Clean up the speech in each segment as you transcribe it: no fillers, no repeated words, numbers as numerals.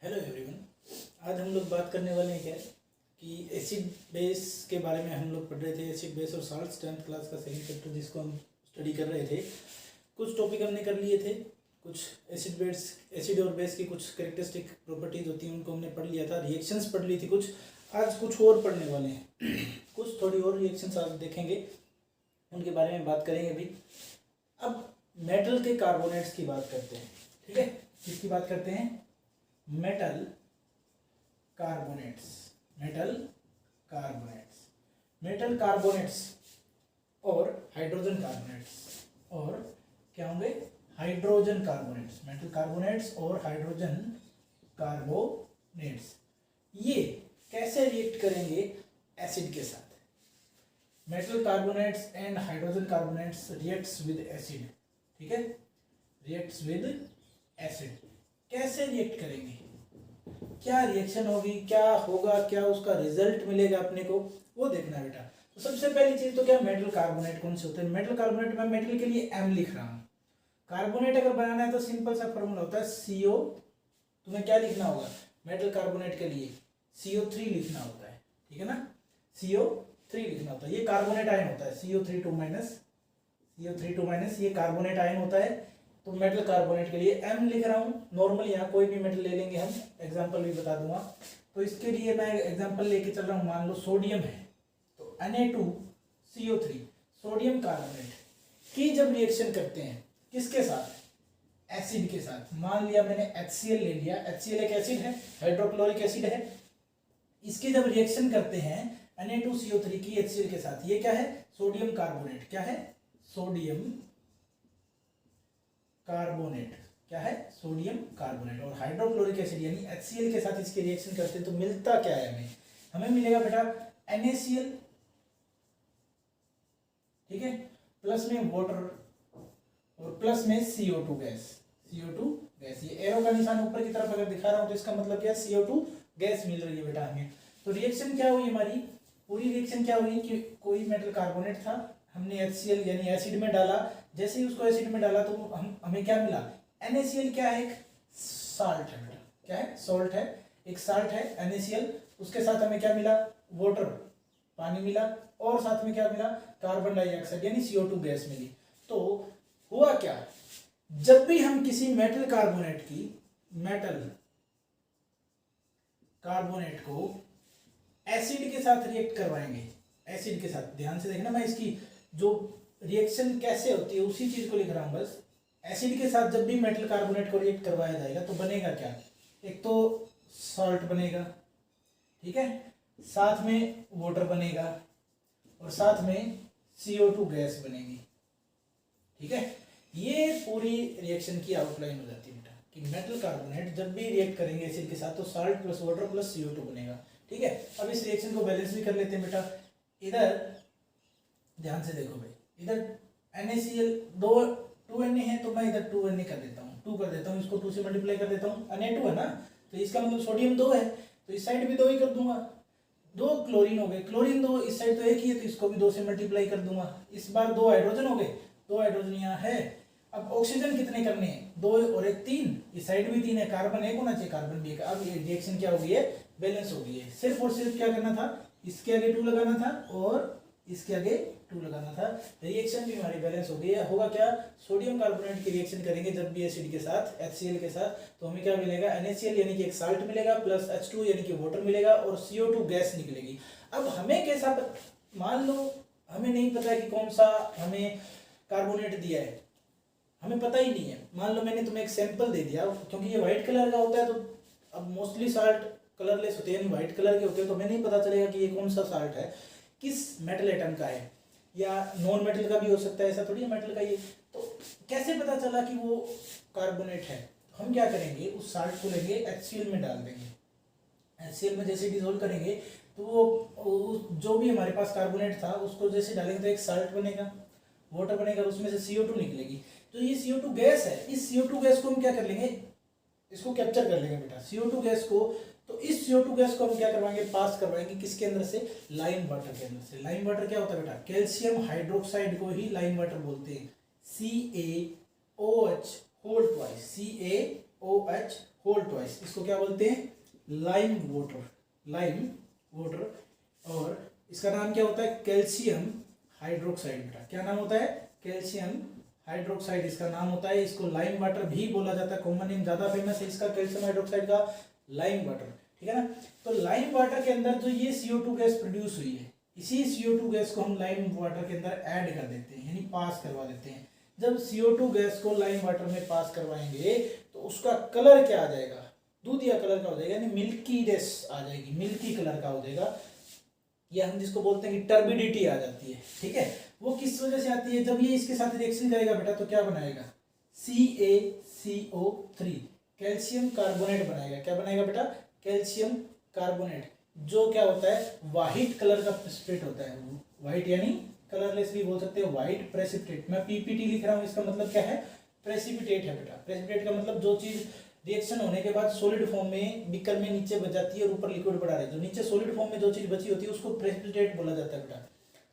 Hello everyone. आज हम लोग बात करने वाले हैं क्या कि एसिड बेस के बारे में हम लोग पढ़ रहे थे। एसिड बेस और साल्ट 10th क्लास का सेकंड चैप्टर जिसको हम स्टडी कर रहे थे। कुछ टॉपिक हमने कर लिए थे, कुछ एसिड और बेस की कुछ कैरेक्टरिस्टिक प्रॉपर्टीज होती हैं उनको हमने पढ़ लिया था। रिएक्शंस पढ़ ली थी कुछ, आज कुछ और पढ़ने वाले हैं। कुछ थोड़ी और रिएक्शंस आज देखेंगे, उनके बारे में बात करेंगे अभी। अब मेटल के कार्बोनेट्स की बात करते हैं, ठीक है। किसकी बात करते हैं? Metal carbonates. मेटल कार्बोनेट्स और हाइड्रोजन कार्बोनेट्स, और क्या होंगे? Hydrogen carbonates. मेटल कार्बोनेट्स और हाइड्रोजन कार्बोनेट्स ये कैसे रिएक्ट करेंगे एसिड के साथ? Metal carbonates and hydrogen carbonates reacts with acid, ठीक है। रिएक्ट्स विद एसिड कैसे रिएक्ट करेंगे, क्या रिएक्शन होगी, क्या होगा, क्या उसका रिजल्ट मिलेगा अपने को, वो देखना है बेटा। तो सबसे पहली चीज तो क्या, मेटल कार्बोनेट कौन से होते हैं? मेटल कार्बोनेट में मेटल के लिए M लिख रहा हूं। कार्बोनेट अगर बनाना है तो सिंपल सा फॉर्मूला होता है CO। तुम्हें क्या लिखना होगा मेटल कार्बोनेट के लिए? CO3 लिखना होता है, ठीक है ना। CO3 लिखना होता है। ये कार्बोनेट आयन होता है, CO3 2 ये कार्बोनेट आयन होता है। तो मेटल कार्बोनेट के लिए M लिख रहा हूँ। नॉर्मल यहाँ कोई भी मेटल ले लेंगे हम, एग्जांपल भी बता दूंगा। तो इसके लिए मैं एग्जांपल लेके चल रहा हूँ। मान लो सोडियम है तो Na2CO3 सोडियम कार्बोनेट की जब रिएक्शन करते हैं किसके साथ? एसिड के साथ। मान लिया मैंने HCl ले लिया। HCl एक एसिड है, हाइड्रोक्लोरिक एसिड है। इसकी जब रिएक्शन करते हैं Na2CO3 की HCl के साथ, ये क्या है? Sodium carbonate. क्या है? Sodium carbonate. क्या है? Sodium carbonate. और हाइड्रोक्लोरिक एसिड यानी HCl के साथ इसकी रिएक्शन करते हैं तो मिलता क्या है हमें मिलेगा बेटा NaCl, ठीक है, प्लस में वाटर और प्लस में CO2 गैस। ये एरो का निशान ऊपर की तरफ अगर दिखा रहा हूं तो इसका मतलब क्या है? CO2 गैस मिल रही है बेटा हमें। तो रिएक्शन क्या हुई हमारी? पूरी रिएक्शन क्या हुई कि कोई मेटल कार्बोनेट था, हमने HCl यानी एसिड में डाला। जैसे ही उसको एसिड में डाला तो हमें क्या मिला? NaCl क्या है? एक साल्ट है बेटा। क्या है? सॉल्ट है, एक साल्ट है NaCl। उसके साथ हमें क्या मिला? वाटर, पानी मिला। और साथ में क्या मिला? कार्बन डाइऑक्साइड यानी CO2 गैस मिली। तो हुआ क्या, जब भी हम किसी मेटल कार्बोनेट को एसिड के साथ रिएक्ट करवाएंगे, एसिड के साथ, ध्यान से देखना, मैं इसकी जो रिएक्शन कैसे होती है उसी चीज को लिख रहा हूं बस। एसिड के साथ जब भी मेटल कार्बोनेट को रिएक्ट करवाया जाएगा तो बनेगा क्या? एक तो सॉल्ट बनेगा, ठीक है, साथ में वाटर बनेगा और साथ में CO2 गैस बनेगी, ठीक है। ये पूरी रिएक्शन की आउटलाइन हो जाती है बेटा कि मेटल कार्बोनेट जब भी रिएक्ट करेंगे एसिड के साथ तो salt plus water plus CO2 बनेगा, ठीक है। अब इस रिएक्शन को बैलेंस भी कर लेते हैं बेटा। इधर ध्यान से देखो भाई, इधर NaCl 2 Na है तो मैं इधर 2 Na कर देता हूँ, 2 कर देता हूँ, इसको 2 से मल्टीप्लाई कर देता हूँ। Na2 है ना, तो इसका मतलब सोडियम 2 है तो इस साइड भी 2 ही कर दूंगा। 2 क्लोरीन हो गए, क्लोरीन 2, इस साइड तो एक ही है तो इसको भी 2 से मल्टीप्लाई कर दूंगा। इस बार 2 हाइड्रोजन हो गए, 2 हाइड्रोजन यहाँ है। अब ऑक्सीजन कितने करने हैं? 2 और 1 3, इस साइड भी 3 है, कार्बन 1 होना चाहिए, कार्बन भी 1। अब ये रिएक्शन क्या हो गई है? बैलेंस हो गई है। सिर्फ और सिर्फ क्या करना था? इसके आगे 2 लगाना था और इसके आगे 2 लगाना था। रिएक्शन भी हमारी बैलेंस हो गई है। होगा क्या? सोडियम कार्बोनेट की रिएक्शन करेंगे जब भी एसिड के साथ, HCl के साथ, तो हमें क्या मिलेगा? NaCl यानी कि एक साल्ट मिलेगा, प्लस H2 यानी कि वाटर मिलेगा और CO2 गैस निकलेगी। अब हमें कैसा, मान लो हमें नहीं पता है कि कौन सा हमें कार्बोनेट दिया है, हमें पता ही नहीं है। मान लो मैंने तुम्हें एक सैंपल दे दिया, क्योंकि ये व्हाइट कलर का होता है तो अब मोस्टली साल्ट कलरलेस होते हैं यानी व्हाइट कलर के होते हैं, तो हमें नहीं पता चलेगा कि ये कौन सा साल्ट है, किस मेटल एटम का है, या नॉन मेटल का भी हो सकता है, ऐसा थोड़ी है मेटल का ये। तो कैसे पता चला कि वो कार्बोनेट है? हम क्या करेंगे, उस साल्ट को लेंगे HCl में डाल देंगे। HCl में जैसे डिजोल्व करेंगे तो वो जो भी हमारे पास कार्बोनेट था उसको जैसे डालेंगे तो एक साल्ट बनेगा, वाटर बनेगा, उसमें से CO2 निकलेगी। तो ये CO2 गैस है, इस CO2 गैस को हम क्या कर लेंगे? इसको कैप्चर कर लेंगे बेटा, CO2 गैस को। तो इस CO2 गैस को हम क्या करवाएंगे? पास करवाएंगे किसके अंदर से? लाइम वाटर के अंदर से। लाइम वाटर क्या होता है बेटा? कैल्शियम हाइड्रोक्साइड को ही लाइम वाटर बोलते हैं, CaOH whole twice, CaOH whole twice, इसको क्या बोलते हैं, लाइम वाटर। और इसका नाम क्या होता है, कैल्शियम हाइड्रोक्साइड। बेटा क्या नाम होता है, कैल्शियम हाइड्रोक्साइड इसका नाम होता है। इसको लाइम वाटर भी बोला जाता है, कॉमन नेम ज्यादा फेमस है इसका कैल्शियम हाइड्रोक्साइड का, लाइम वाटर। ठीक है ना। तो लाइम वाटर के अंदर जो ये CO2 गैस प्रोड्यूस हुई है, इसी CO2 गैस को हम लाइम वाटर के अंदर ऐड कर देते हैं, यानी पास करवा देते हैं। जब CO2 गैस को लाइम वाटर में पास करवाएंगे तो उसका कलर क्या आ जाएगा, दूधिया कलर का हो जाएगा, यानी मिल्कीनेस आ जाएगी, मिल्की कलर का हो जाएगा। या हम जिसको बोलते हैं कि टर्बिडिटी आ जाती है। ठीक है, वो किस वजह से आती है, जब ये इसके साथ रिएक्शन करेगा बेटा तो क्या बनाएगा, CaCO3, कैल्शियम कार्बोनेट बनाएगा। क्या बनाएगा बेटा, कैल्शियम कार्बोनेट, जो क्या होता है, व्हाइट कलर का प्रेसिपिटेट होता है। व्हाइट यानी कलरलेस भी बोल सकते हैं, व्हाइट प्रेसिपिटेट। मैं PPT लिख रहा हूँ, इसका मतलब क्या है, प्रेसिपिटेट है बेटा। प्रेसिपिटेट का मतलब जो चीज रिएक्शन होने के बाद सॉलिड फॉर्म में बीकर में नीचे बच जाती है और ऊपर लिक्विड बढ़ा रही है, जो नीचे सॉलिड फॉर्म में जो चीज बची होती है उसको प्रेसिपिटेट बोला जाता है बेटा।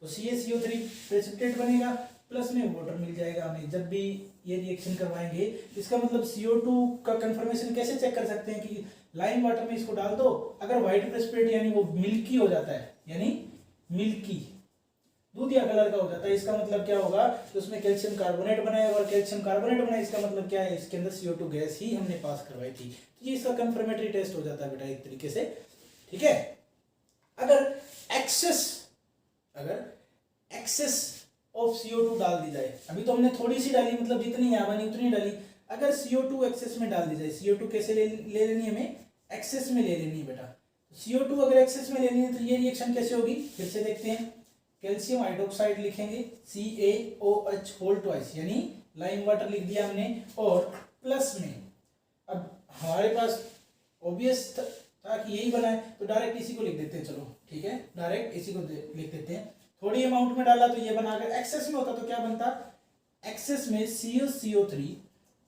तो CaCO3 प्रेसिपिटेट बनेगा, प्लस में वाटर मिल जाएगा हमें जब भी ये रिएक्शन करवाएंगे। इसका मतलब CO2 का कंफर्मेशन कैसे चेक कर सकते हैं कि लाइम वाटर में इसको डाल दो, अगर व्हाइट प्रेसिपिटेट यानी वो मिल्की हो जाता है, यानी मिल्की दूधिया कलर का हो जाता है, इसका मतलब क्या होगा कि उसमें कैल्शियम कार्बोनेट बनाएगा, और कैल्शियम कार्बोनेट बनाए इसका मतलब क्या है, इसके अंदर CO2 गैस ही हमने पास करवाई थी। तो ये इसका कंफर्मेटरी टेस्ट हो जाता है बेटा एक तरीके से। ठीक है, अगर एक्सेस ऑफ CO2 डाल दी जाए, अभी तो हमने थोड़ी सी डाली, मतलब जितनी यहाँ बनी उतनी डाली, अगर CO2 एक्सेस में डाल दी जाए, CO2 कैसे ले लेनी है, हमें एक्सेस में ले लेनी है बेटा। CO2 अगर एक्सेस में लेनी है तो ये रिएक्शन कैसे होगी, फिर से देखते हैं। कैल्शियम हाइड्रोक्साइड लिखेंगे, CaOH होल ट्वाइस, यानी लाइम वाटर लिख दिया हमने, और प्लस में अब हमारे पास ऑब्वियस था कि यही बना है, तो डायरेक्ट इसी को लिख देते हैं। चलो ठीक है, डायरेक्ट इसी को लिख देते हैं। थोड़ी अमाउंट में डाला तो ये बना, अगर एक्सेस में होता तो क्या बनता, एक्सेस में CaCO3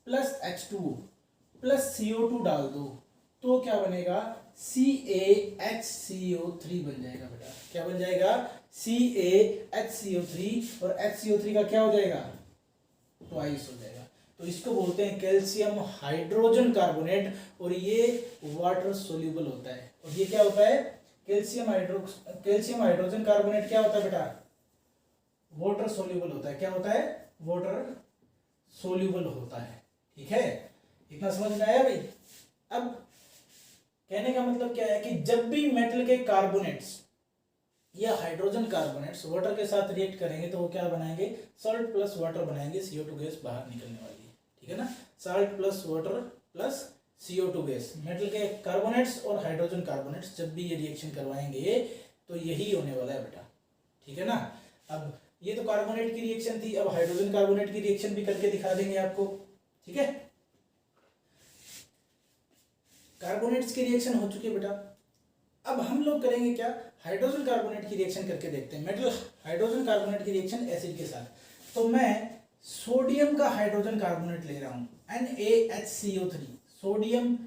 plus H2O plus CO2 डाल दो तो क्या बनेगा, CaHCO3 बन जाएगा बेटा। क्या बन जाएगा, CaHCO3, और HCO3 का क्या हो जाएगा, ट्वाइस हो जाएगा। तो इसको बोलते हैं कैल्शियम हाइड्रोजन कार्बोनेट, और ये वाटर सोल्यूबल होता है। और ये क्या होता है, कैल्शियम हाइड्रोजन कार्बोनेट क्या होता है बेटा, वाटर सोल्यूबल होता है। क्या होता है, वाटर सोल्यूबल होता है। ठीक है, इतना समझ में आया भाई। अब कहने का मतलब क्या है कि जब भी मेटल के कार्बोनेट्स या हाइड्रोजन कार्बोनेट्स वाटर के साथ रिएक्ट करेंगे तो वो क्या बनाएंगे, सॉल्ट प्लस वाटर बनाएंगे, CO2 गैस बाहर निकलने वाली है। ठीक है ना, salt plus water plus CO2 gas, metal के कार्बोनेट्स और हाइड्रोजन कार्बोनेट्स जब भी ये रिएक्शन करवाएंगे तो यही होने वाला है बेटा। ठीक है ना। अब ये तो कार्बोनेट की रिएक्शन थी, अब हाइड्रोजन कार्बोनेट की रिएक्शन भी करके दिखा देंगे आपको। ठीक है, कार्बोनेट्स की रिएक्शन हो चुकी है बेटा। अब हम लोग करेंगे क्या, हाइड्रोजन कार्बोनेट की रिएक्शन करके देखते हैं, मेटल हाइड्रोजन कार्बोनेट की रिएक्शन एसिड के साथ। तो मैं सोडियम का हाइड्रोजन कार्बोनेट ले रहा हूं, NaHCO3, सोडियम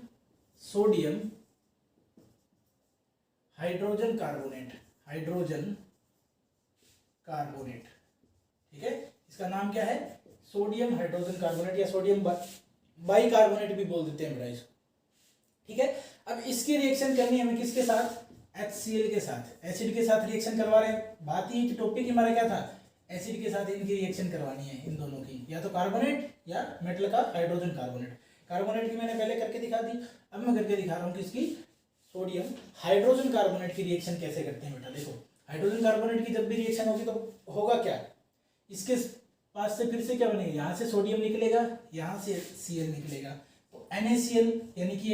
हाइड्रोजन कार्बोनेट। ठीक है, इसका नाम क्या है, सोडियम हाइड्रोजन कार्बोनेट, या सोडियम बाइकार्बोनेट भी बोल देते हैं बेटा इसको। ठीक है, अब इसकी रिएक्शन करनी है हमें किसके साथ, HCl के साथ, एसिड के साथ रिएक्शन करवा रहे हैं। बात ही टॉपिक हमारा क्या था, एसिड के साथ इनकी रिएक्शन करवानी है, इन दोनों की, या तो कार्बोनेट या मेटल का हाइड्रोजन कार्बोनेट। कार्बोनेट की मैंने पहले करके दिखा दी, अब मैं करके दिखा रहा हूँ किसकी, सोडियम हाइड्रोजन कार्बोनेट की रिएक्शन कैसे करते हैं बेटा। देखो, हाइड्रोजन कार्बोनेट की जब भी रिएक्शन होगी तो होगा क्या, इसके पास से फिर से क्या बनेगा, यहाँ से सोडियम निकलेगा, यहाँ से Cl निकलेगा, तो NaCl यानी कि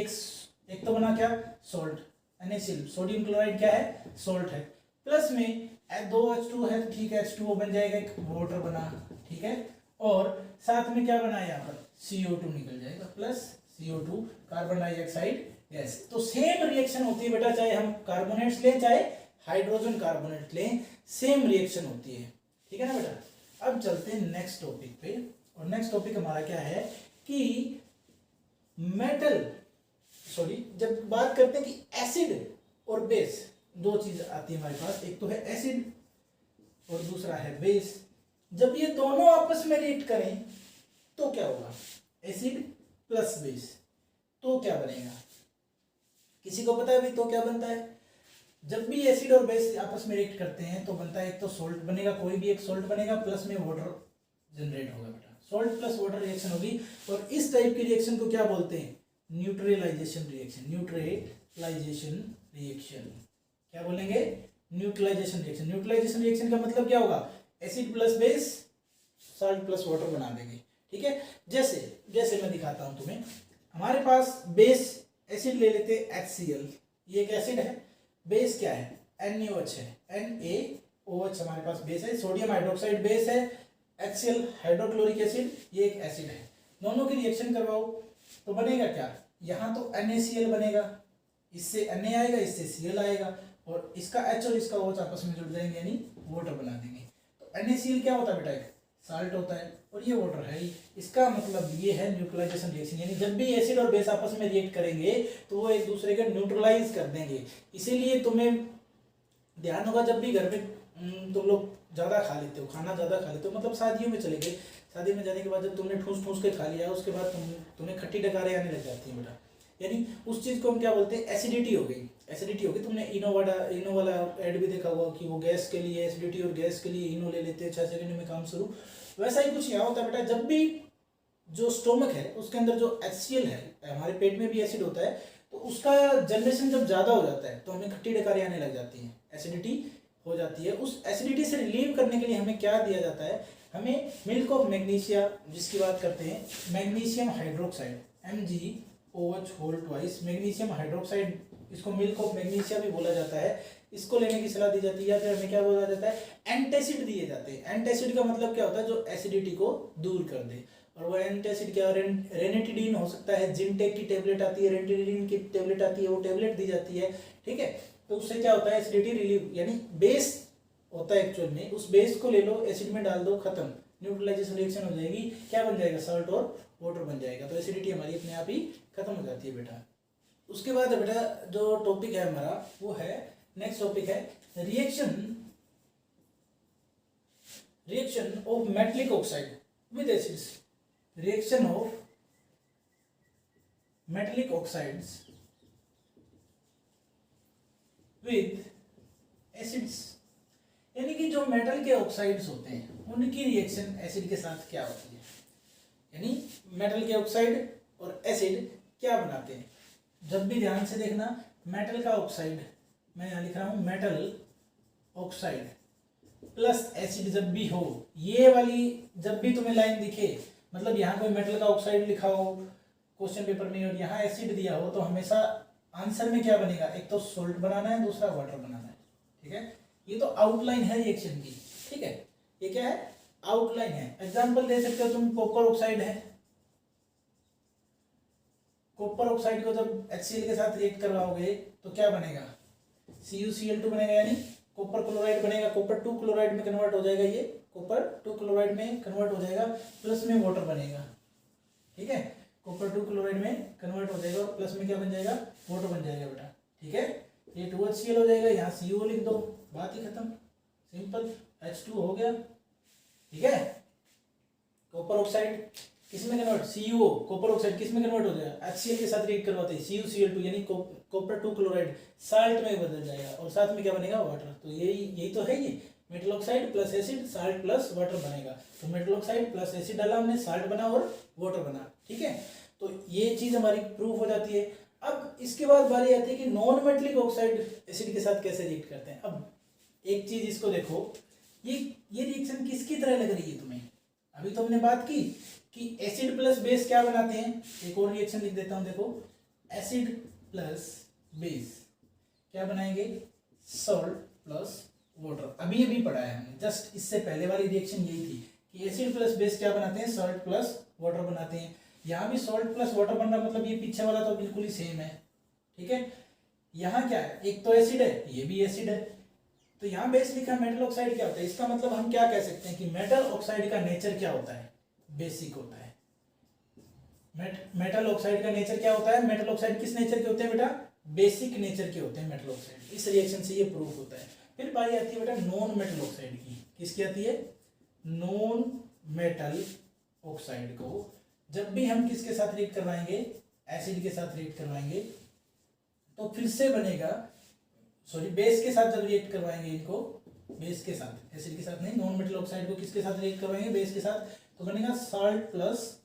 एक तो बना क्या, सॉल्ट, NaCl, सोडियम क्लोराइड क्या है, सॉल्ट है, प्लस में 2H2 है तो ठीक है, H2O बन जाएगा, एक वाटर बना। ठीक है, और साथ में क्या बना, यहाँ पर CO2 निकल जाएगा, plus CO2 carbon dioxide gas. तो सेम रिएक्शन होती है बेटा, चाहे हम कार्बोनेट्स लें चाहे हाइड्रोजन कार्बोनेट लें, सेम रिएक्शन होती है। ठीक है ना बेटा। अब चलते हैं नेक्स्ट टॉपिक पे, और नेक्स्ट टॉपिक हमारा क्या है कि जब बात करते हैं कि एसिड और बेस, दो चीज आती है हमारे पास, एक तो है एसिड और दूसरा है बेस। जब ये दोनों आपस में रिएक्ट करें तो क्या होगा, एसिड प्लस बेस, क्या बनेगा? किसी को पता है भाई तो क्या बनता है? जब भी एसिड और बेस आपस में रिएक्ट करते हैं तो बनता है एक तो सोल्ट बनेगा, कोई भी एक सोल्ट बनेगा, प्लस में वाटर जनरेट होगा बेटा। सोल्ट प्लस वाटर रिएक्शन होगी और इस टाइप की रिएक्शन को क्या बोलते हैं? Neutralisation reaction. न्यूट्रलाइजेशन रिएक्शन क्या बोलेंगे? Neutralisation reaction. न्यूट्रलाइजेशन रिएक्शन का मतलब क्या होगा? Acid plus base salt plus water बना देंगे। ठीक है, जैसे जैसे मैं दिखाता हूं तुम्हें। हमारे पास बेस एसिड ले लेते हैं HCl, ये एक एसिड है। बेस क्या है? NaOH है, NaOH हमारे पास बेस है। सोडियम हाइड्रोक्साइड बेस है, HCl हाइड्रोक्लोरिक एसिड ये एक एसिड है। दोनों की रिएक्शन करवाओ तो बनेगा क्या? यहाँ तो NaCl बनेगा, इससे Na आएगा, इससे Cl आएगा और इसका H और इसका OH आपस में जुड़ जाएंगे यानी वाटर बना देंगे। तो NaCl क्या होता है बेटा? एक साल्ट होता है और ये वाटर है ही। इसका मतलब ये है न्यूट्रलाइजेशन रिएक्शन, यानी जब भी एसिड और बेस आपस में रिएक्ट करेंगे तो वो एक दूसरे को न्यूट्रलाइज कर देंगे। इसीलिए तुम्हें ध्यान होगा जब भी घर पे तुम लोग ज़्यादा खा लेते हो, खाना ज़्यादा खा लेते हो, मतलब शादियों में चले गए, शादी में जाने के बाद जब तुमने ठूस ठूस के खा लिया उसके बाद तुम्हें खट्टी डकारें आने लग जाती हैं बेटा, यानी उस चीज़ को हम क्या बोलते हैं? एसिडिटी हो गई। एसिडिटी हो गई। तुमने इनो वाला ऐड भी देखा हुआ कि वो गैस के लिए एसिडिटी और गैस के लिए इनो ले लेते हैं, 6 सेकंड में काम शुरू। वैसा ही कुछ यहाँ होता है बेटा, जब भी जो स्टोमक है उसके अंदर जो HCl है, हमारे पेट में भी एसिड होता है, तो उसका जनरेशन जब ज़्यादा हो जाता है तो हमें खट्टी डकारें आने लग जाती हैं, एसिडिटी हो जाती है। उस एसिडिटी से रिलीव करने के लिए हमें क्या दिया जाता है? हमें मिल्क ऑफ मैग्नीशिया, जिसकी बात करते हैं, magnesium hydroxide MgOH whole twice, magnesium hydroxide, इसको मिल्क ऑफ मैग्नीशिया भी बोला जाता है, इसको लेने की सलाह दी जाती है। या फिर हमें क्या बोला जाता है? एंटासिड दिए जाते हैं। एंटासिड का मतलब क्या होता है? जो एसिडिटी को दूर कर दे। और वो एंटासिड क्या? रेनिटिडीन हो सकता है, जिनटेक की टेबलेट आती है, रेनिटिडीन की टेबलेट आती है, वो टेबलेट दी जाती है। ठीक है, तो उससे क्या होता है? एसिडिटी रिलीव, यानी बेस होता है एक्चुअल में, उस बेस को ले लो, एसिड में डाल दो, खत्म, न्यूट्रलाइजेशन रिएक्शन हो जाएगी। क्या बन जाएगा? सॉल्ट और वाटर बन जाएगा। तो एसिडिटी हमारी अपने आप ही खत्म हो जाती है बेटा। उसके बाद बेटा जो टॉपिक है हमारा वो है, नेक्स्ट टॉपिक है reaction of metallic oxide with acids. Reaction of metallic oxides with acids, यानी कि जो मेटल के ऑक्साइड्स होते हैं उनकी रिएक्शन एसिड के साथ क्या होती है? यानी मेटल के ऑक्साइड और एसिड क्या बनाते हैं? जब भी ध्यान से देखना, मेटल का ऑक्साइड, मैं यहाँ लिख रहा हूँ मेटल ऑक्साइड प्लस एसिड जब भी हो, ये वाली जब भी तुम्हें लाइन दिखे, मतलब यहाँ कोई मेटल का ऑक्साइड लिखा हो क्वेश्चन पेपर में और यहाँ एसिड दिया हो, तो हमेशा आंसर में क्या बनेगा? एक तो सोल्ट बनाना है, दूसरा वाटर बनाना है। ठीक है, ये तो आउटलाइन है रिएक्शन की। ठीक है, ये क्या है? आउटलाइन है। एग्जाम्पल दे सकते हो तुम, कॉपर ऑक्साइड है, कॉपर ऑक्साइड को जब HCl के साथ रिएक्ट करवाओगे तो क्या बनेगा? CuCl2 बनेगा, यानी कॉपर क्लोराइड बनेगा। कॉपर 2 क्लोराइड में कन्वर्ट हो जाएगा, ये कॉपर 2 क्लोराइड में कन्वर्ट हो जाएगा, प्लस में वाटर बनेगा। ठीक है, कॉपर 2 क्लोराइड में कन्वर्ट हो जाएगा और प्लस में क्या बन जाएगा? वाटर बन जाएगा बेटा। ठीक है, ये 2HCl हो जाएगा, यहाँ CO लिख दो, बात ही खत्म, सिंपल, H2 हो गया। ठीक है, कॉपर ऑक्साइड किस में कन्वर्ट? CuO, कॉपर ऑक्साइड किस में कन्वर्ट हो जाएगा? HCl के साथ रिएक्ट करवाते हैं, CuCl2 यानी कॉपर 2 क्लोराइड साल्ट में बदल जाएगा और साथ में क्या बनेगा? वाटर। तो यही तो है, ये metal oxide plus acid, salt plus water बनेगा। तो मेटल ऑक्साइड प्लस एसिड डाला हमने, साल्ट बना और वाटर बना। ठीक है, तो ये चीज हमारी प्रूफ हो जाती है। अब इसके बाद बारी आती है कि नॉन मेटलिक ऑक्साइड एसिड के साथ कैसे रिएक्ट करते हैं। अब एक चीज इसको देखो, ये रिएक्शन किसकी तरह लग रही है तुम्हें? अभी तो हमने बात की कि एसिड प्लस बेस क्या बनाते हैं। एक और रिएक्शन लिख देता हूं, देखो, एसिड प्लस बेस क्या बनाएंगे? Salt plus water. अभी पढ़ा है हमने, जस्ट इससे पहले वाली रिएक्शन यही थी कि एसिड प्लस बेस क्या बनाते हैं? सॉल्ट प्लस वाटर बनाते हैं। यहाँ भी सॉल्ट प्लस वाटर बन रहा, मतलब ये पीछे वाला तो बिल्कुल ही सेम है। ठीक है, यहाँ क्या है? एक तो एसिड है, ये भी एसिड है, तो यहाँ बेस लिखा, मेटल ऑक्साइड क्या होता है? इसका मतलब हम क्या कह सकते हैं कि मेटल ऑक्साइड का नेचर क्या होता है? बेसिक होता है। मेटल ऑक्साइड का नेचर क्या होता है? मेटल ऑक्साइड किस नेचर के होते हैं बेटा? बेसिक नेचर के होते हैं मेटल ऑक्साइड। इस रिएक्शन से ये प्रूफ होता है। फिर बारी आती है बेटा नॉन मेटल ऑक्साइड की। किसकी आती है? नॉन मेटल ऑक्साइड को जब भी हम किसके साथ रिएक्ट करवाएंगे? एसिड के साथ रिएक्ट करवाएंगे तो फिर से बनेगा, सॉरी बेस के साथ जब रिएक्ट करवाएंगे इनको, बेस के साथ, एसिड के साथ नहीं, नॉन मेटल ऑक्साइड को किसके साथ रिएक्ट करवाएंगे, बेस के साथ, तो बनेगा साल्ट प्लस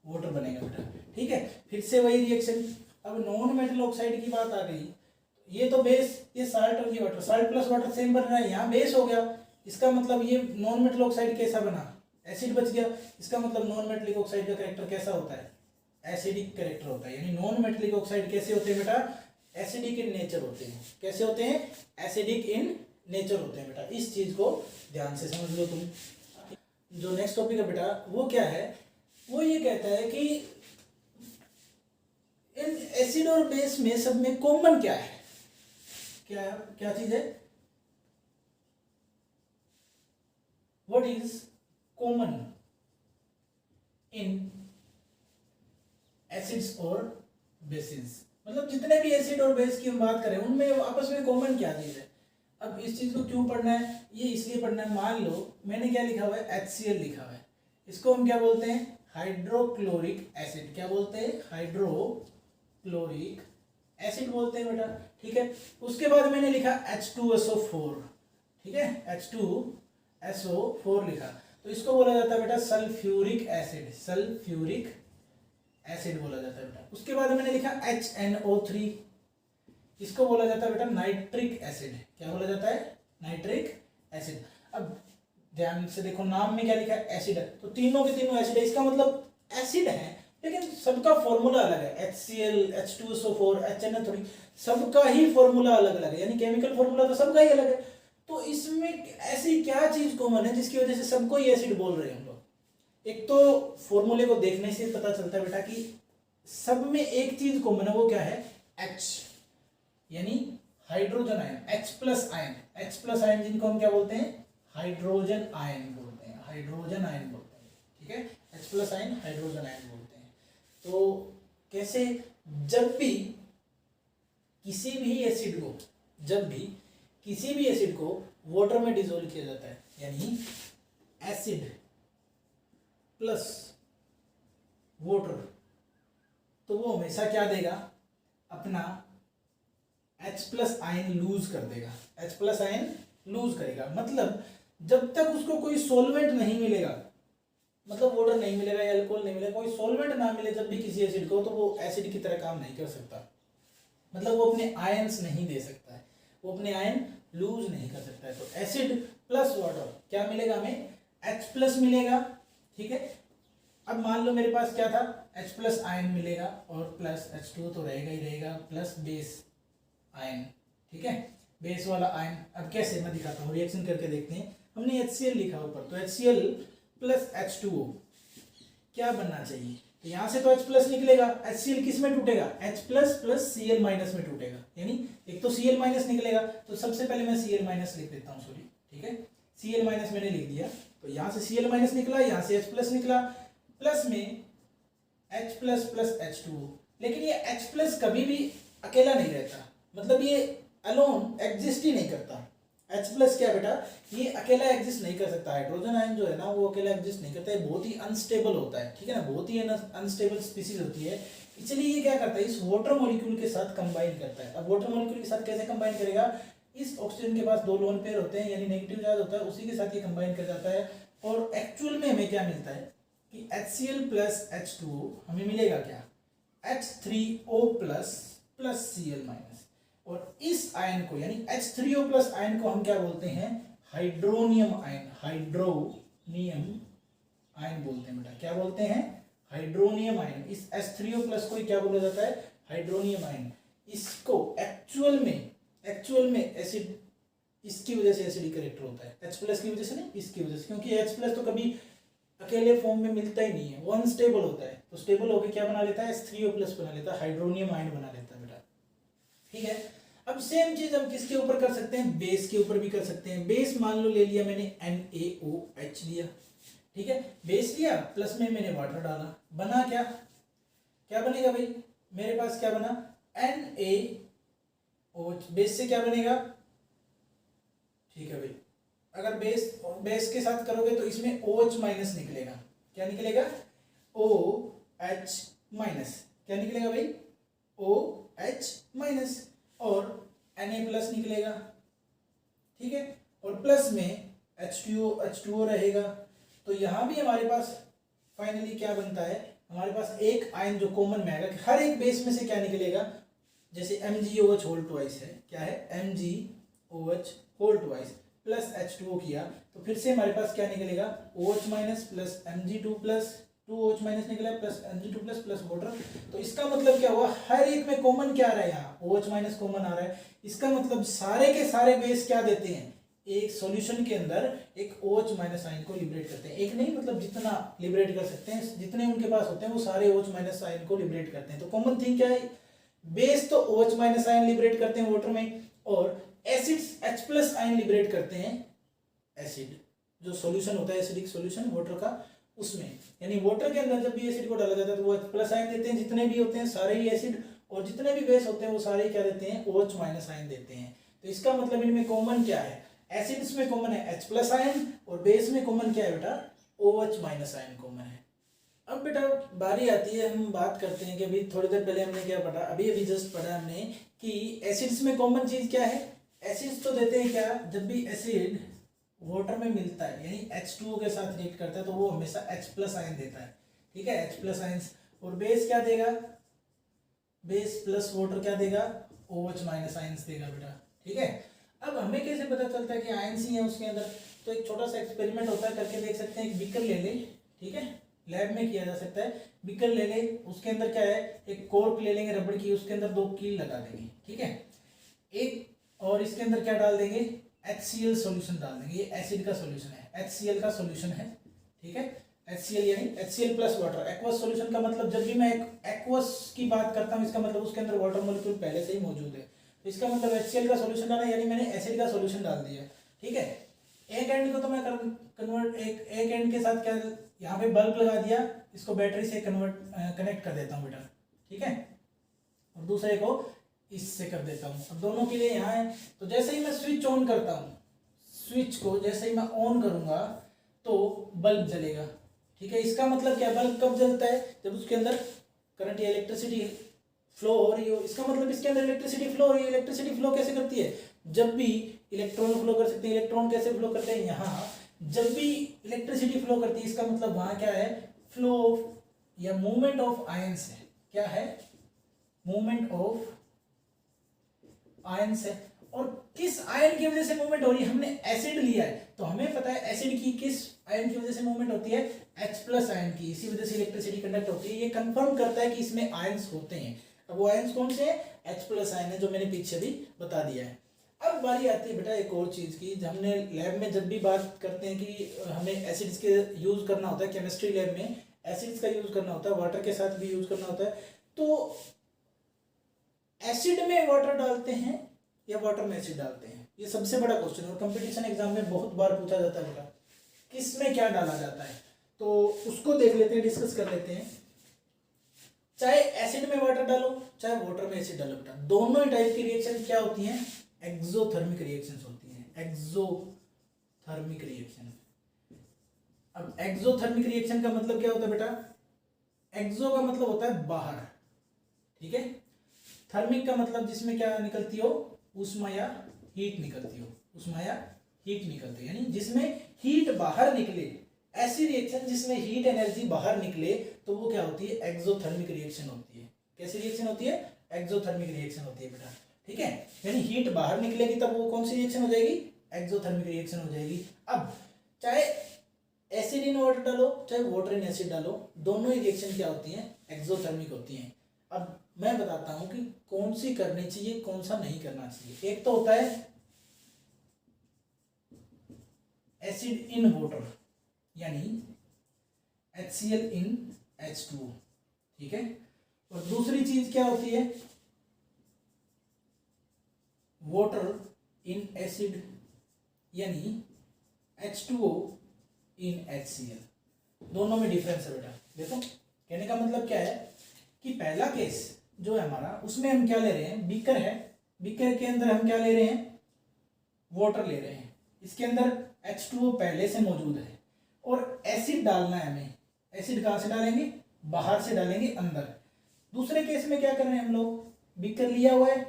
वाटर बनेगा बेटा। ठीक है, फिर से वही रिएक्शन। अब नॉन मेटल ऑक्साइड की बात आ गई, ये तो बेस, ये साल्ट और ये water, salt plus water same बन रहा है, यहाँ बेस हो गया, इसका मतलब ये नॉन मेटल ऑक्साइड कैसा बना, एसिड बच गया, इसका मतलब नॉन मेटलिक ऑक्साइड का कैरेक्टर कैसा होता है, एसिडिक कैरेक्टर होता है। यानी नॉन मेटलिक ऑक्साइड कैसे होते हैं बेटा, एसिडिक इन नेचर होते हैं। कैसे होते हैं, एसिडिक इन नेचर होते हैं बेटा। इस चीज को ध्यान से समझ लो तुम। जो नेक्स्ट टॉपिक है बेटा वो क्या है, वो ये कहता है कि इन एसिड और बेस में सब में कॉमन क्या है, क्या क्या चीज है, what is common in acids और बेसिस। मतलब जितने भी एसिड और बेस की हम बात करें उनमें आपस में कॉमन क्या चीज है। अब इस चीज को क्यों पढ़ना है, ये इसलिए पढ़ना है, मान लो मैंने क्या लिखा हुआ है, HCl लिखा हुआ है, इसको हम क्या बोलते हैं, हाइड्रोक्लोरिक एसिड। क्या बोलते हैं, हाइड्रोक्लोरिक एसिड बोलते हैं बेटा। ठीक है, उसके बाद मैंने लिखा H2SO4, ठीक है, H2SO4 लिखा, तो इसको बोला जाता है बेटा सल्फ्यूरिक एसिड, सल्फ्यूरिक एसिड बोला जाता है बेटा। उसके बाद मैंने लिखा HNO3, इसको बोला जाता है बेटा नाइट्रिक एसिड। क्या बोला जाता है, नाइट्रिक एसिड। अब ध्यान से देखो, नाम में क्या लिखा है, एसिड है, तो तीनों के तीनों एसिड है, इसका मतलब एसिड है, लेकिन सबका फॉर्मूला अलग है। HCl, H2SO4, HNO3, सबका ही फॉर्मूला अलग अलग है, यानी केमिकल फॉर्मूला तो सबका ही अलग है। तो इसमें ऐसी क्या चीज कॉमन है जिसकी वजह से सबको ही एसिड बोल रहे हैं हम लोग। एक तो फॉर्मूले को देखने से पता चलता है बेटा कि सब में एक चीज कॉमन है, वो क्या है, H, यानी hydrogen ion, H plus ion, H plus ion जिनको हम क्या बोलते हैं, हाइड्रोजन आयन बोलते हैं, हाइड्रोजन आयन बोलते हैं। ठीक है, H plus ion hydrogen ion बोलते हैं। तो कैसे, जब भी किसी भी एसिड को, जब भी किसी भी एसिड को वाटर में डिसोल्व किया जाता है, यानी एसिड प्लस वाटर, तो वो हमेशा क्या देगा, अपना H प्लस आयन लूज कर देगा, H प्लस आयन लूज करेगा। मतलब जब तक उसको कोई सॉल्वेंट नहीं मिलेगा, मतलब वाटर नहीं मिलेगा या अल्कोहल नहीं मिलेगा, कोई सॉल्वेंट ना मिले जब भी किसी एसिड को, तो वो एसिड की तरह काम नहीं कर सकता। मतलब वो अपने आयन्स नहीं दे सकता है, वो अपने आयन लूज नहीं कर सकता है। तो एसिड प्लस वाटर क्या मिलेगा हमें, H प्लस मिलेगा। ठीक है, अब मान लो मेरे पास क्या था, H प्लस आयन मिलेगा और प्लस H2 तो रहेगा ही रहेगा, प्लस बेस आयन। ठीक है, बेस वाला आयन। अब कैसे, मैं दिखाता हूँ, रिएक्शन करके देखते हैं। हमने HCl लिखा ऊपर, तो HCl प्लस H2O क्या बनना चाहिए, तो यहाँ से तो H प्लस निकलेगा, HCl किस में टूटेगा, H plus plus Cl minus में टूटेगा, यानी एक तो Cl माइनस निकलेगा। तो सबसे पहले मैं Cl माइनस लिख देता हूँ, सॉरी, ठीक है, Cl माइनस मैंने लिख दिया, तो यहाँ से Cl माइनस निकला, यहाँ से H प्लस निकला, प्लस में H प्लस प्लस H2O। लेकिन ये H प्लस कभी भी अकेला नहीं रहता, मतलब ये अलोन एग्जिस्ट ही नहीं करता। H प्लस क्या बेटा, ये अकेला एग्जिस्ट नहीं कर सकता। हाइड्रोजन आयन जो है ना, वो अकेला एग्जिस्ट नहीं करता है, बहुत ही अनस्टेबल होता है। ठीक है ना, बहुत ही अनस्टेबल स्पीसीज होती है, इसलिए ये क्या करता है, इस वाटर मॉलिक्यूल के साथ कंबाइन करता है। अब वाटर मॉलिक्यूल के साथ कैसे कंबाइन करेगा, इस ऑक्सीजन के पास दो लोन पेयर होते हैं, यानी नेगेटिव चार्ज होता है, उसी के साथ ये कंबाइन कर जाता है। और एक्चुअल में हमें क्या मिलता है कि HCl प्लस H2O हमें मिलेगा क्या, H3O plus plus Cl minus. और इस आयन को, यानी H3O प्लस आयन को हम क्या बोलते हैं, हाइड्रोनियम आयन, हाइड्रोनियम आयन बोलते हैं बेटा। क्या बोलते हैं, हाइड्रोनियम आयन। इस H3O प्लस को क्या बोला जाता है, हाइड्रोनियम आयन। इसको एक्चुअल में एसिड, इसकी वजह से एसिडिक कैरेक्टर होता है, H प्लस की वजह से नहीं, इसकी वजह से, क्योंकि H प्लस तो कभी अकेले फॉर्म में मिलता ही नहीं है, वो अनस्टेबल होता है। तो स्टेबल होकर क्या बना लेता है, H3O प्लस बना लेता है, हाइड्रोनियम आयन बना लेता है बेटा। ठीक है, अब सेम चीज हम किसके ऊपर कर सकते हैं, बेस के ऊपर भी कर सकते हैं। बेस मान लो ले लिया मैंने NaOH लिया, ठीक है, बेस लिया, प्लस में मैंने वाटर डाला, बना क्या, क्या बनेगा भाई, मेरे पास क्या बना, NaOH। बेस से क्या बनेगा, ठीक है भाई, अगर बेस के साथ करोगे तो इसमें OH माइनस निकलेगा। क्या निकलेगा, OH माइनस। क्या निकलेगा भाई, OH माइनस, और Na प्लस निकलेगा, ठीक है, और प्लस में H2O रहेगा। तो यहाँ भी हमारे पास फाइनली क्या बनता है, हमारे पास एक आयन जो कॉमन में आएगा, हर एक बेस में से क्या निकलेगा, जैसे MgOH होल ट्वाइस है, क्या है, MgOH whole twice plus H2O किया, तो फिर से हमारे पास क्या निकलेगा, OH minus plus Mg2 plus 2OH minus निकला plus Mg2 plus plus water. तो इसका मतलब क्या हुआ, हर एक में कॉमन क्या आ रहा है, यहाँ OH माइनस कॉमन आ रहा है। इसका मतलब सारे के सारे बेस क्या देते हैं, एक सॉल्यूशन के अंदर एक OH माइनस आयन को लिबरेट करते हैं। एक नहीं, मतलब जितना लिबरेट कर सकते हैं, जितने उनके पास होते हैं वो सारे OH माइनस आयन को लिबरेट करते हैं। तो कॉमन थिंग क्या है, बेस तो OH माइनस आयन लिबरेट करते हैं वाटर में, और acids H plus ion liberate करते हैं एसिड, जो सॉल्यूशन होता है एसिडिक सॉल्यूशन वाटर का, उसमें। यानी वाटर के अंदर जब भी एसिड को डाला जाता है तो वो H प्लस आयन देते हैं, जितने भी होते हैं सारे ही एसिड, और जितने भी बेस होते हैं वो सारे क्या देते हैं, OH माइनस आयन देते हैं। तो इसका मतलब इनमें कॉमन क्या है, एसिड्स में कॉमन है H प्लस आयन, और बेस में कॉमन क्या है बेटा, OH माइनस आयन कॉमन है। अब बेटा बारी आती है, हम बात करते हैं कि अभी थोड़ी देर पहले हमने क्या पढ़ा, अभी जस्ट पढ़ा हमने कि एसिड्स में कॉमन चीज क्या है। एसिड्स तो देते हैं क्या, जब भी एसिड वाटर में मिलता है यानी H2O के साथ रिएक्ट करता है तो वो हमेशा H प्लस आयन देता है, ठीक है, H प्लस आयन। और बेस क्या देगा, बेस प्लस वाटर क्या देगा, OH माइनस आयंस देगा बेटा, ठीक है। अब हमें कैसे पता चलता है कि आयंस ही है उसके अंदर, तो एक छोटा सा एक्सपेरिमेंट होता है, करके देख सकते हैं। एक बीकर ले ले, ठीक है, लैब में किया जा सकता है। बीकर ले ले, उसके अंदर क्या है, एक कॉर्क ले लेंगे रबड़ की, उसके अंदर 2 कील लगा देंगे, ठीक है, एक, और इसके अंदर क्या डाल देंगे, HCl सॉल्यूशन डाल देंगे। ये एसिड का सॉल्यूशन है, HCl का सॉल्यूशन है, ठीक है, HCl यानी HCl plus water. Aqueous solution का मतलब, जब भी मैं एक्वस की बात करता हूँ इसका मतलब उसके अंदर वाटर मॉलिक्यूल पहले से ही मौजूद है, तो इसका मतलब HCl का सॉल्यूशन डाला यानी मैंने एसिड का सॉल्यूशन डाल दिया, ठीक है। एक एंड को तो मैं कन्वर्ट, एक एंड के साथ क्या, यहाँ पे बल्ब लगा दिया, इसको बैटरी से कनेक्ट कर देता हूँ बेटा, ठीक है, और दूसरे को इससे कर देता हूँ। अब दोनों के लिए यहाँ है, तो जैसे ही मैं स्विच ऑन करता हूँ, स्विच को जैसे ही मैं ऑन करूंगा तो बल्ब जलेगा, ठीक है। इसका मतलब क्या, बल्ब कब जलता है, जब उसके अंदर करंट या इलेक्ट्रिसिटी फ्लो हो रही हो। इसका मतलब इसके अंदर इलेक्ट्रिसिटी फ्लो हो रही है। इलेक्ट्रिसिटी फ्लो कैसे करती है, जब भी इलेक्ट्रॉन फ्लो कर सकते हैं। इलेक्ट्रॉन कैसे फ्लो करते हैं, यहाँ जब भी इलेक्ट्रिसिटी फ्लो करती है, इसका मतलब वहां क्या है, फ्लो या मूवमेंट ऑफ आयंस है। क्या है, मूवमेंट ऑफ आयंस है। और किस आयन की वजह से मूवमेंट हो रही है, हमने एसिड लिया है तो हमें पता है एसिड की किस आयन की वजह से मूवमेंट होती है, H प्लस आयन की, इसी वजह से इलेक्ट्रिसिटी कंडक्ट होती है। ये कंफर्म करता है कि इसमें आयंस होते हैं। अब वो आयंस कौन से हैं, H प्लस आयन है, जो मैंने पीछे भी बता दिया है। अब बारी आती है बेटा एक और चीज की, हमने लैब में जब भी बात करते हैं कि हमें एसिड्स के यूज करना होता है, केमिस्ट्री लैब में एसिड्स का यूज करना होता है, वाटर के साथ भी यूज करना होता है। तो एसिड में वाटर डालते हैं या वाटर में एसिड डालते हैं, ये सबसे बड़ा क्वेश्चन है और कंपटीशन एग्जाम में बहुत बार पूछा जाता है बेटा, किस में क्या डाला जाता है। तो उसको देख लेते हैं, डिस्कस कर लेते हैं। चाहे एसिड में वाटर डालो चाहे वाटर में एसिड डालो बेटा, दोनों ही टाइप की रिएक्शन क्या होती हैं, एक्सोथर्मिक रिएक्शंस होती हैं। Exothermic reaction. अब एक्सोथर्मिक रिएक्शन का मतलब क्या होता है बेटा, एक्सो का मतलब होता है बाहर, ठीक है, थर्मिक का मतलब जिसमें क्या निकलती हो, उष्मा या हीट निकलती हो, उष्मा या हीट निकलती है, यानी जिसमें हीट बाहर निकले। ऐसी रिएक्शन जिसमें हीट एनर्जी बाहर निकले तो वो क्या होती है, एक्सोथर्मिक रिएक्शन होती है। कैसी रिएक्शन होती है, एक्सोथर्मिक रिएक्शन होती है बेटा, ठीक है। यानी हीट बाहर निकलेगी तब वो कौन सी रिएक्शन हो जाएगी, एक्सोथर्मिक रिएक्शन हो जाएगी। अब चाहे एसिड इन वाटर डालो चाहे वाटर इन एसिड डालो, दोनों ही रिएक्शन क्या होती हैं, एक्सोथर्मिक होती हैं। अब मैं बताता हूं कि कौन सी करनी चाहिए कौन सा नहीं करना चाहिए। एक तो होता है एसिड इन वाटर यानी HCl इन H2O, ठीक है। और दूसरी चीज क्या होती है, वाटर इन एसिड यानी H2O इन HCl। दोनों में डिफरेंस है बेटा। देखो कहने का मतलब क्या है कि पहला केस जो है हमारा, उसमें हम क्या ले रहे हैं, बीकर है, बीकर के अंदर हम क्या ले रहे हैं, वाटर ले रहे हैं, इसके अंदर H2O पहले से मौजूद है और एसिड डालना है हमें। एसिड कहाँ से डालेंगे, बाहर से डालेंगे अंदर। दूसरे केस में क्या कर रहे हैं हम लोग, बीकर लिया हुआ है,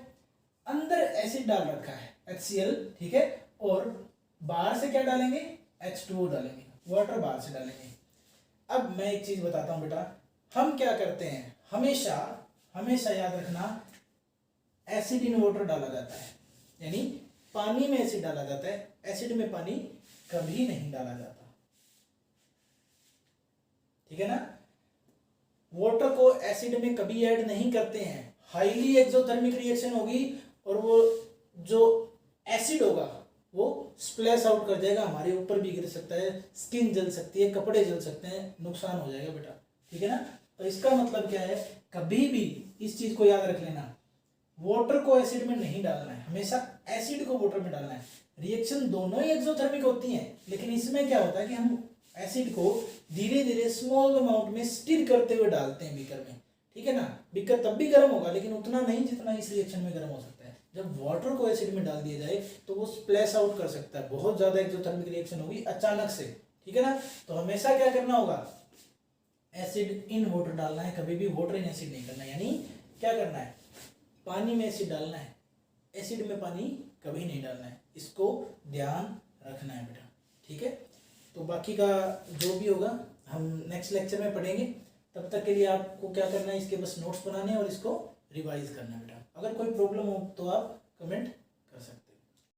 अंदर एसिड डाल रखा है HCl, ठीक है, और बाहर से क्या डालेंगे, H2O डालेंगे, वाटर बाहर से डालेंगे। अब मैं एक चीज बताता हूं बेटा, हम क्या करते हैं, हमेशा हमेशा याद रखना, एसिड इन वाटर डाला जाता है, यानी पानी में एसिड डाला जाता है, एसिड में पानी कभी नहीं डाला जाता, ठीक है ना। वाटर को एसिड में कभी ऐड नहीं करते हैं, हाईली एक्सोथर्मिक रिएक्शन होगी और वो जो एसिड होगा वो स्प्लैश आउट कर जाएगा, हमारे ऊपर भी गिर सकता है, स्किन जल सकती है, कपड़े जल सकते हैं, नुकसान हो जाएगा बेटा, ठीक है ना। तो इसका मतलब क्या है, कभी भी इस चीज को याद रख लेना, वाटर को एसिड में नहीं डालना है, हमेशा एसिड को वाटर में डालना है। रिएक्शन दोनों ही एक्सोथर्मिक होती हैं, लेकिन इसमें क्या होता है कि हम एसिड को धीरे धीरे स्मॉल अमाउंट में स्टिर करते हुए डालते हैं बीकर में, ठीक है ना। बीकर तब भी गर्म होगा, लेकिन उतना नहीं जितना इस रिएक्शन में गर्म हो सकता है। जब वाटर को एसिड में डाल दिया जाए तो वो स्प्लैश आउट कर सकता है, बहुत ज्यादा एक्सोथर्मिक रिएक्शन होगी अचानक से, ठीक है ना। तो हमेशा क्या करना होगा, एसिड इन वाटर डालना है, कभी भी वाटर इन एसिड नहीं करना, यानी क्या करना है, पानी में एसिड डालना है, एसिड में पानी कभी नहीं डालना है, इसको ध्यान रखना है बेटा, ठीक है। तो बाकी का जो भी होगा हम नेक्स्ट लेक्चर में पढ़ेंगे, तब तक के लिए आपको क्या करना है, इसके बस नोट्स बनाने हैं और इसको रिवाइज करना है बेटा। अगर कोई प्रॉब्लम हो तो आप कमेंट